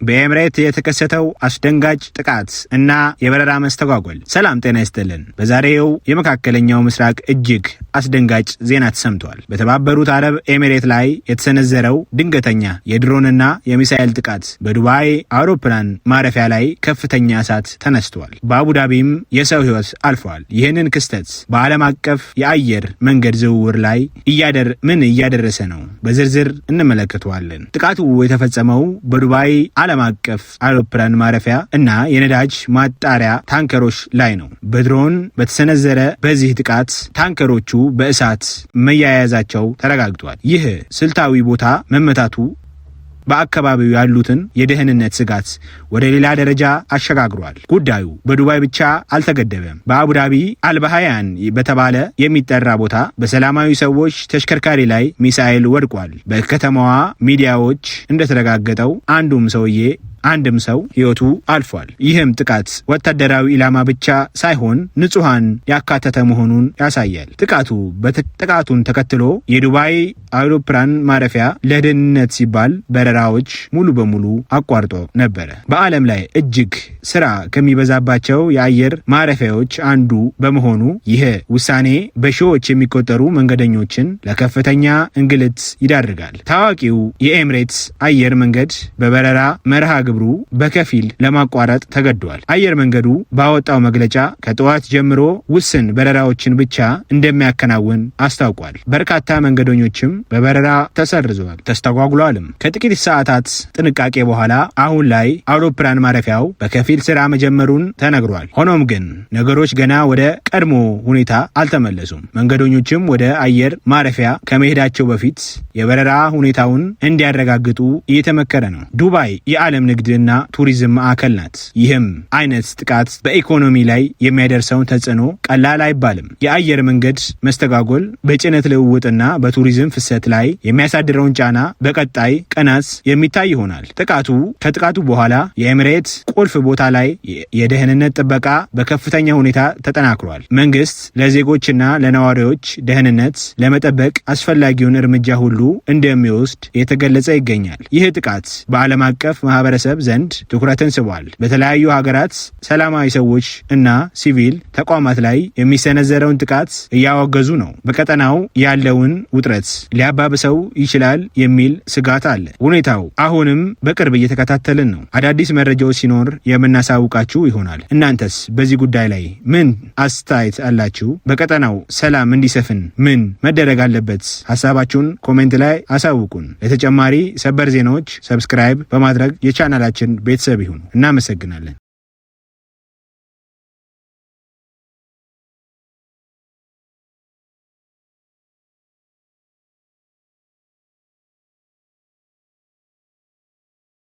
በኤምሬት የተከሰተው አስደንጋጭ ጥቃት እና የበረራ መስተጓጎል። ሰላም ጤና ይስጥልን። በዛሬው የመካከለኛው ምስራቅ እጅግ አስደንጋጭ ዜና ተሰምቷል። በተባበሩት አረብ ኤሚሬት ላይ የተሰነዘረው ድንገተኛ የድሮንና የሚሳኤል ጥቃት በዱባይ አውሮፕላን ማረፊያ ላይ ከፍተኛ እሳት ተነስቷል። በአቡዳቢም የሰው ሕይወት አልፏል። ይህንን ክስተት በዓለም አቀፍ የአየር መንገድ ዝውውር ላይ ምን እያደረሰ ነው? በዝርዝር እንመለከተዋለን። ጥቃቱ የተፈጸመው በዱባይ ዓለም አቀፍ አውሮፕላን ማረፊያ እና የነዳጅ ማጣሪያ ታንከሮች ላይ ነው። በድሮን በተሰነዘረ በዚህ ጥቃት ታንከሮቹ በእሳት መያያዛቸው ተረጋግጧል። ይህ ስልታዊ ቦታ መመታቱ በአካባቢው ያሉትን የደህንነት ስጋት ወደ ሌላ ደረጃ አሸጋግሯል። ጉዳዩ በዱባይ ብቻ አልተገደበም። በአቡዳቢ አልባሃያን በተባለ የሚጠራ ቦታ በሰላማዊ ሰዎች ተሽከርካሪ ላይ ሚሳኤል ወድቋል። በከተማዋ ሚዲያዎች እንደተረጋገጠው አንድም ሰው ሕይወቱ አልፏል። ይህም ጥቃት ወታደራዊ ኢላማ ብቻ ሳይሆን ንጹሃን ያካተተ መሆኑን ያሳያል። ጥቃቱን ተከትሎ የዱባይ አውሮፕላን ማረፊያ ለደህንነት ሲባል በረራዎች ሙሉ በሙሉ አቋርጦ ነበረ። በዓለም ላይ እጅግ ስራ ከሚበዛባቸው የአየር ማረፊያዎች አንዱ በመሆኑ ይህ ውሳኔ በሺዎች የሚቆጠሩ መንገደኞችን ለከፍተኛ እንግልት ይዳርጋል። ታዋቂው የኤምሬትስ አየር መንገድ በበረራ መርሃ ግብሩ በከፊል ለማቋረጥ ተገዷል። አየር መንገዱ ባወጣው መግለጫ ከጠዋት ጀምሮ ውስን በረራዎችን ብቻ እንደሚያከናውን አስታውቋል። በርካታ መንገደኞችም በበረራ ተስተጓጉለዋልም። ከጥቂት ሰዓታት ጥንቃቄ በኋላ አሁን ላይ አውሮፕላን ማረፊያው በከፊል ስራ መጀመሩን ተነግሯል። ሆኖም ግን ነገሮች ገና ወደ ቀድሞ ሁኔታ አልተመለሱም። መንገደኞችም ወደ አየር ማረፊያ ከመሄዳቸው በፊት የበረራ ሁኔታውን እንዲያረጋግጡ እየተመከረ ነው። ዱባይ የዓለም ንግድና ቱሪዝም ማዕከል ናት። ይህም አይነት ጥቃት በኢኮኖሚ ላይ የሚያደርሰውን ተጽዕኖ ቀላል አይባልም። የአየር መንገድ መስተጓጎል በጭነት ልውውጥና በቱሪዝም ፍሰት ላይ የሚያሳድረውን ጫና በቀጣይ ቀናት የሚታይ ይሆናል። ከጥቃቱ በኋላ የኤሚሬት ቁልፍ ቦታ ላይ የደህንነት ጥበቃ በከፍተኛ ሁኔታ ተጠናክሯል። መንግስት ለዜጎችና ለነዋሪዎች ደህንነት ለመጠበቅ አስፈላጊውን እርምጃ ሁሉ እንደሚወስድ የተገለጸ ይገኛል። ይህ ጥቃት በዓለም አቀፍ ማህበረሰብ ዘንድ ትኩረትን ስቧል። በተለያዩ ሀገራት ሰላማዊ ሰዎች እና ሲቪል ተቋማት ላይ የሚሰነዘረውን ጥቃት እያወገዙ ነው። በቀጠናው ያለውን ውጥረት ሊያባብሰው ይችላል የሚል ስጋት አለ። ሁኔታው አሁንም በቅርብ እየተከታተልን ነው። አዳዲስ መረጃዎች ሲኖር የምናሳውቃችሁ ይሆናል። እናንተስ በዚህ ጉዳይ ላይ ምን አስተያየት አላችሁ? በቀጠናው ሰላም እንዲሰፍን ምን መደረግ አለበት? ሀሳባችሁን ኮሜንት ላይ አሳውቁን። ለተጨማሪ ሰበር ዜናዎች ሰብስክራይብ በማድረግ የቻናላችን ቤተሰብ ይሁኑ። እናመሰግናለን።